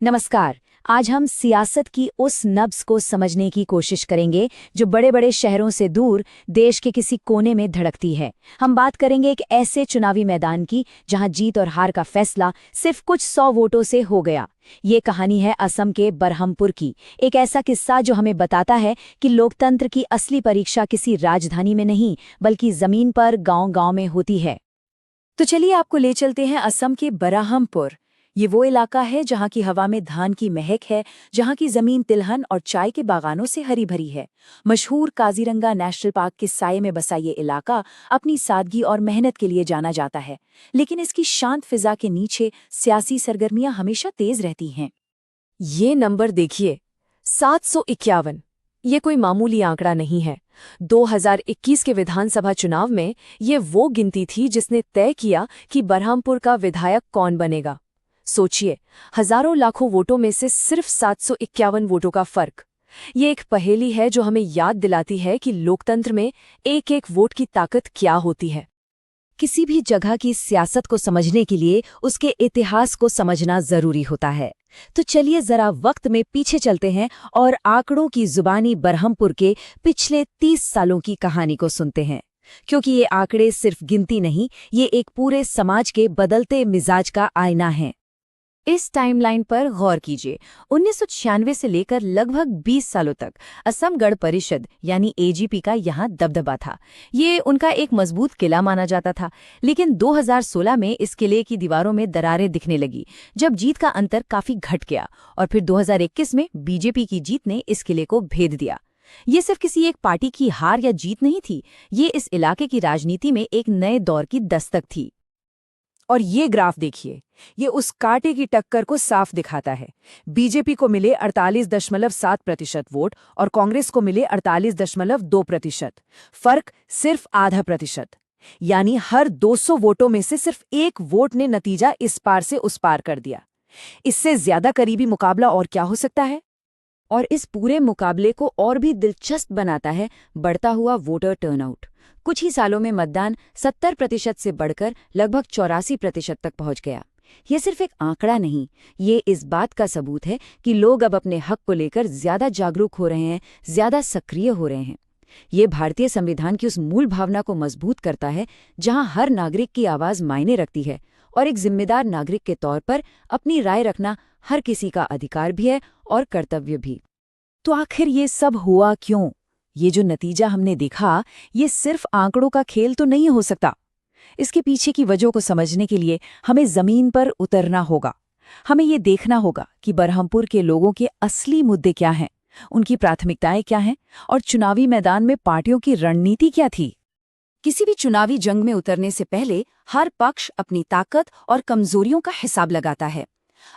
नमस्कार। आज हम सियासत की उस नब्ज को समझने की कोशिश करेंगे जो बड़े बड़े शहरों से दूर देश के किसी कोने में धड़कती है। हम बात करेंगे एक ऐसे चुनावी मैदान की जहां जीत और हार का फैसला सिर्फ कुछ 100 वोटों से हो गया। ये कहानी है असम के बरहमपुर की, एक ऐसा किस्सा जो हमें बताता है कि लोकतंत्र की असली परीक्षा किसी राजधानी में नहीं बल्कि जमीन पर गांव-गांव में होती है। तो चलिए आपको ले चलते हैं असम के बरहमपुर। ये वो इलाका है जहाँ की हवा में धान की महक है, जहाँ की जमीन तिलहन और चाय के बागानों से हरी भरी है। मशहूर काजीरंगा नेशनल पार्क के साये में बसा ये इलाका अपनी सादगी और मेहनत के लिए जाना जाता है, लेकिन इसकी शांत फिजा के नीचे सियासी सरगर्मियां हमेशा तेज रहती हैं। ये नंबर देखिए, 751। ये कोई मामूली आंकड़ा नहीं है। 2021 के विधानसभा चुनाव में ये वो गिनती थी जिसने तय किया कि बरहमपुर का विधायक कौन बनेगा। सोचिए, हजारों लाखों वोटों में से सिर्फ 751 वोटों का फर्क। ये एक पहेली है जो हमें याद दिलाती है कि लोकतंत्र में एक एक वोट की ताकत क्या होती है। किसी भी जगह की सियासत को समझने के लिए उसके इतिहास को समझना जरूरी होता है। तो चलिए जरा वक्त में पीछे चलते हैं और आंकड़ों की जुबानी बरहमपुर के पिछले 30 सालों की कहानी को सुनते हैं, क्योंकि ये आंकड़े सिर्फ गिनती नहीं, ये एक पूरे समाज के बदलते मिजाज का आईना है। इस टाइमलाइन पर गौर कीजिए। 1996 से लेकर लगभग 20 सालों तक असम गण परिषद यानी एजीपी का यहाँ दबदबा था। ये उनका एक मजबूत किला माना जाता था, लेकिन 2016 में इस किले की दीवारों में दरारें दिखने लगी जब जीत का अंतर काफी घट गया, और फिर 2021 में बीजेपी की जीत ने इस किले को भेद दिया। ये सिर्फ किसी एक पार्टी की हार या जीत नहीं थी, ये इस इलाके की राजनीति में एक नए दौर की दस्तक थी। और ये ग्राफ देखिए, ये उस कांटे की टक्कर को साफ दिखाता है। बीजेपी को मिले 48.7% वोट और कांग्रेस को मिले 48.2%। फर्क सिर्फ आधा प्रतिशत, यानी हर 200 वोटों में से सिर्फ एक वोट ने नतीजा इस पार से उस पार कर दिया। इससे ज्यादा करीबी मुकाबला और क्या हो सकता है? और इस पूरे मुकाबले को और भी दिलचस्प बनाता है बढ़ता हुआ वोटर टर्नआउट। कुछ ही सालों में मतदान 70% से बढ़कर लगभग 84% तक पहुंच गया। ये सिर्फ एक आंकड़ा नहीं, ये इस बात का सबूत है कि लोग अब अपने हक को लेकर ज्यादा जागरूक हो रहे हैं, ज्यादा सक्रिय हो रहे हैं। ये भारतीय संविधान की उस मूल भावना को मजबूत करता है जहां हर नागरिक की आवाज मायने रखती है, और एक जिम्मेदार नागरिक के तौर पर अपनी राय रखना हर किसी का अधिकार भी है और कर्तव्य भी। तो आखिर ये सब हुआ क्यों? ये जो नतीजा हमने देखा, ये सिर्फ आंकड़ों का खेल तो नहीं हो सकता। इसके पीछे की वजह को समझने के लिए हमें जमीन पर उतरना होगा। हमें ये देखना होगा कि बरहमपुर के लोगों के असली मुद्दे क्या हैं, उनकी प्राथमिकताएं क्या हैं, और चुनावी मैदान में पार्टियों की रणनीति क्या थी। किसी भी चुनावी जंग में उतरने से पहले हर पक्ष अपनी ताकत और कमजोरियों का हिसाब लगाता है।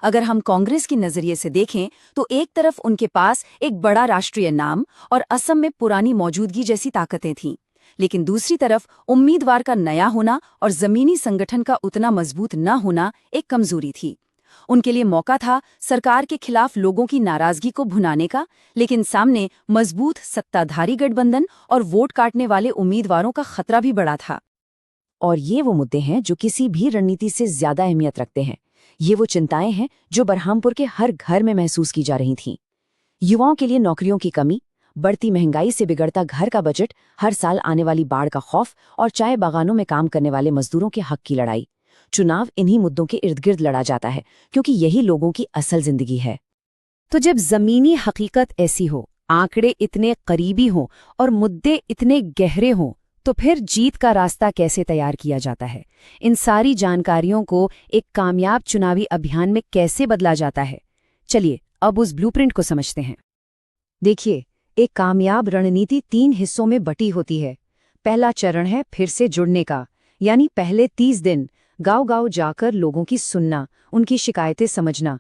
अगर हम कांग्रेस की नजरिए से देखें तो एक तरफ उनके पास एक बड़ा राष्ट्रीय नाम और असम में पुरानी मौजूदगी जैसी ताकतें थीं, लेकिन दूसरी तरफ उम्मीदवार का नया होना और जमीनी संगठन का उतना मजबूत न होना एक कमजोरी थी। उनके लिए मौका था सरकार के खिलाफ लोगों की नाराजगी को भुनाने का, लेकिन सामने मजबूत सत्ताधारी गठबंधन और वोट काटने वाले उम्मीदवारों का खतरा भी बड़ा था। और ये वो मुद्दे हैं जो किसी भी रणनीति से ज्यादा अहमियत रखते हैं। ये वो चिंताएं हैं जो बरहमपुर के हर घर में महसूस की जा रही थीं। युवाओं के लिए नौकरियों की कमी, बढ़ती महंगाई से बिगड़ता घर का बजट, हर साल आने वाली बाढ़ का खौफ और चाय बागानों में काम करने वाले मजदूरों के हक की लड़ाई। चुनाव इन्हीं मुद्दों के इर्द गिर्द लड़ा जाता है, क्योंकि यही लोगों की असल जिंदगी है। तो जब जमीनी हकीकत ऐसी हो, आंकड़े इतने करीबी हों और मुद्दे इतने गहरे हों, तो फिर जीत का रास्ता कैसे तैयार किया जाता है? इन सारी जानकारियों को एक कामयाब चुनावी अभियान में कैसे बदला जाता है? चलिए अब उस ब्लूप्रिंट को समझते हैं। देखिए, एक कामयाब रणनीति 3 हिस्सों में बटी होती है। पहला चरण है फिर से जुड़ने का, यानी पहले 30 दिन गांव-गांव जाकर लोगों की सुनना, उनकी शिकायतें समझना।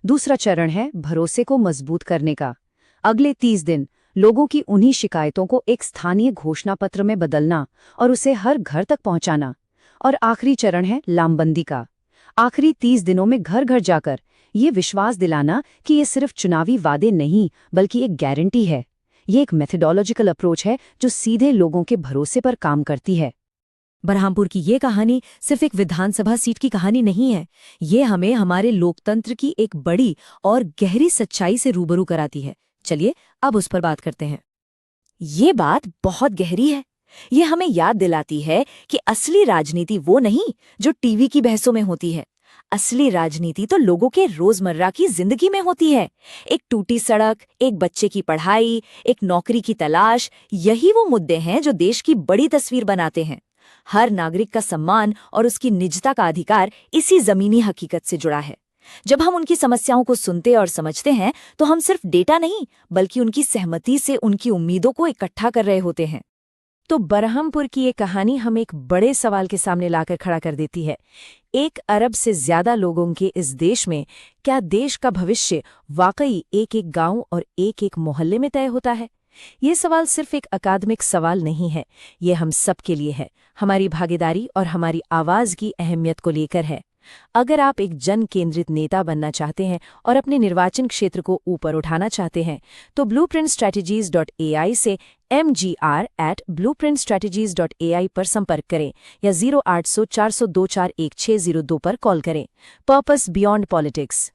दूसरा चरण है भरोसे को मजबूत करने का। अगले 30 दिन लोगों की उन्हीं शिकायतों को एक स्थानीय घोषणा पत्र में बदलना और उसे हर घर तक पहुंचाना। और आखिरी चरण है लामबंदी का। आखिरी 30 दिनों में घर घर जाकर ये विश्वास दिलाना कि ये सिर्फ चुनावी वादे नहीं बल्कि एक गारंटी है। ये एक मेथडोलॉजिकल अप्रोच है जो सीधे लोगों के भरोसे पर काम करती है। बरहामपुर की ये कहानी सिर्फ एक विधानसभा सीट की कहानी नहीं है, ये हमें हमारे लोकतंत्र की एक बड़ी और गहरी सच्चाई से रूबरू कराती है। चलिए अब उस पर बात करते हैं। ये बात बहुत गहरी है। ये हमें याद दिलाती है कि असली राजनीति वो नहीं जो टीवी की बहसों में होती है। असली राजनीति तो लोगों के रोजमर्रा की जिंदगी में होती है। एक टूटी सड़क, एक बच्चे की पढ़ाई, एक नौकरी की तलाश, यही वो मुद्दे हैं जो देश की बड़ी तस्वीर बनाते हैं। हर नागरिक का सम्मान और उसकी निजता का अधिकार इसी जमीनी हकीकत से जुड़ा है। जब हम उनकी समस्याओं को सुनते और समझते हैं तो हम सिर्फ डेटा नहीं बल्कि उनकी सहमति से उनकी उम्मीदों को इकट्ठा कर रहे होते हैं। तो बरहमपुर की ये कहानी हमें एक बड़े सवाल के सामने लाकर खड़ा कर देती है। 1 अरब से ज्यादा लोगों के इस देश में क्या देश का भविष्य वाकई एक-एक गांव और एक-एक मोहल्ले में तय होता है? ये सवाल सिर्फ एक अकादमिक सवाल नहीं है, ये हम सब के लिए है, हमारी भागीदारी और हमारी आवाज की अहमियत को लेकर है। अगर आप एक जन केंद्रित नेता बनना चाहते हैं और अपने निर्वाचन क्षेत्र को ऊपर उठाना चाहते हैं, तो blueprintstrategies.ai से mgr@blueprintstrategies.ai पर संपर्क करें या 0800 402 410602 पर कॉल करें। Purpose beyond politics.